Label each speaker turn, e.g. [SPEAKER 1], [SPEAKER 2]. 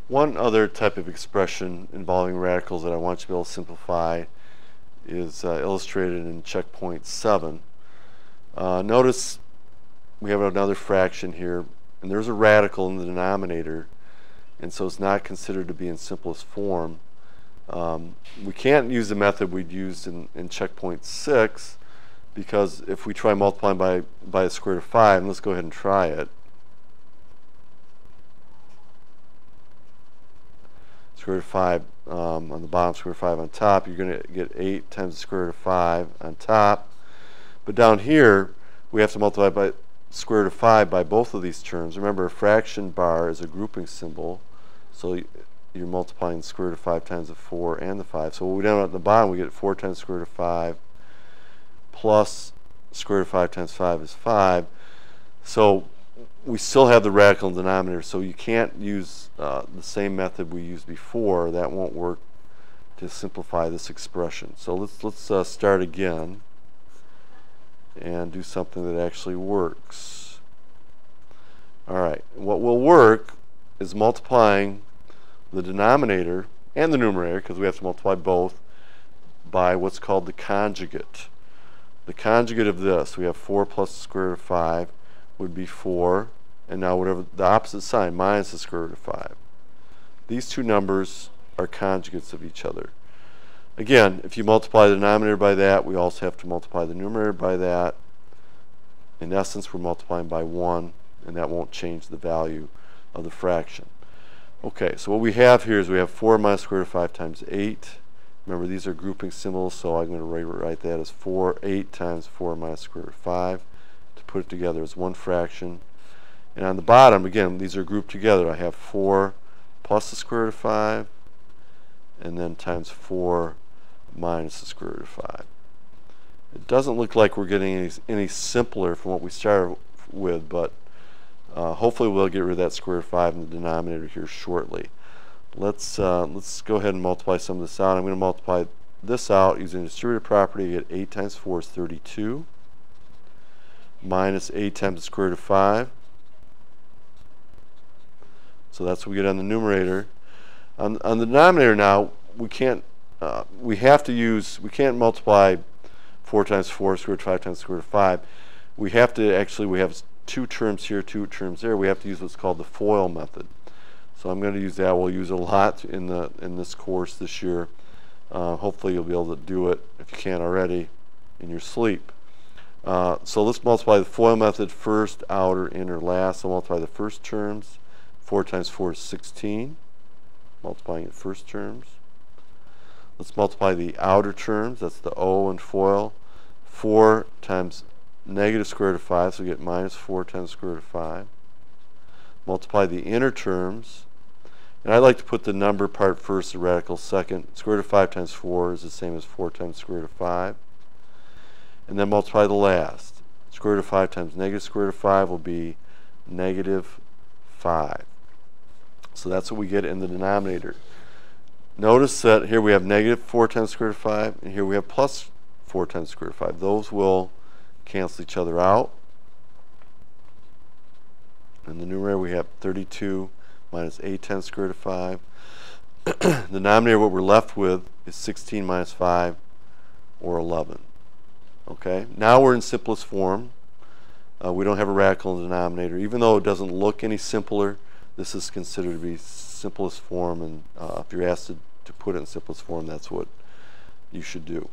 [SPEAKER 1] One other type of expression involving radicals that I want you to be able to simplify is illustrated in checkpoint 7. Notice we have another fraction here, and there's a radical in the denominator, and so it's not considered to be in simplest form. We can't use the method we'd used in checkpoint 6, because if we try multiplying by the square root of 5, and let's go ahead and try it. Square root of 5 on the bottom, square root of 5 on top, you're going to get 8 times the square root of 5 on top. But down here, we have to multiply by square root of 5 by both of these terms. Remember, a fraction bar is a grouping symbol, so you're multiplying the square root of 5 times the 4 and the 5. So what we do at the bottom, we get 4 times the square root of 5 plus square root of 5 times 5 is 5. So we still have the radical in the denominator, so you can't use the same method we used before. That won't work to simplify this expression. So let's start again and do something that actually works. Alright, what will work is multiplying the denominator and the numerator, because we have to multiply both, by what's called the conjugate. The conjugate of this, we have 4 plus the square root of 5 would be 4, and now whatever the opposite sign, minus the square root of 5. These two numbers are conjugates of each other. Again, if you multiply the denominator by that, we also have to multiply the numerator by that. In essence, we're multiplying by 1, and that won't change the value of the fraction. Okay, so what we have here is we have 4 minus square root of 5 times 8. Remember, these are grouping symbols, so I'm going to write that as 8 times 4 minus square root of 5 to put it together as one fraction. And on the bottom, again, these are grouped together. I have 4 plus the square root of 5, and then times 4 minus the square root of 5. It doesn't look like we're getting any simpler from what we started with, but hopefully we'll get rid of that square root of 5 in the denominator here shortly. Let's go ahead and multiply some of this out. I'm going to multiply this out using the distributive property. You get 8 times 4 is 32, minus 8 times the square root of 5. So that's what we get on the numerator. On the denominator now, we can't multiply 4 times 4 square root of 5 times square root of 5. We have two terms here, two terms there. We have to use what's called the FOIL method. So I'm going to use that. We'll use it a lot in this course this year. Hopefully you'll be able to do it, if you can't already, in your sleep. So let's multiply the FOIL method first, outer, inner, last. So multiply the first terms. 4 times 4 is 16. Multiplying the first terms. Let's multiply the outer terms. That's the O in FOIL. 4 times negative square root of 5, so we get minus 4 times square root of 5. Multiply the inner terms. And I like to put the number part first, the radical second. Square root of 5 times 4 is the same as 4 times square root of 5. And then multiply the last. Square root of 5 times negative square root of 5 will be negative 5. So that's what we get in the denominator. Notice that here we have negative 4 times square root of 5, and here we have plus 4 times square root of 5. Those will cancel each other out. In the numerator we have 32 minus 8 times square root of 5. The denominator, what we're left with, is 16 minus 5, or 11. Okay, now we're in simplest form. We don't have a radical in the denominator. Even though it doesn't look any simpler, this is considered to be simplest form, and if you're asked to put it in simplest form, that's what you should do.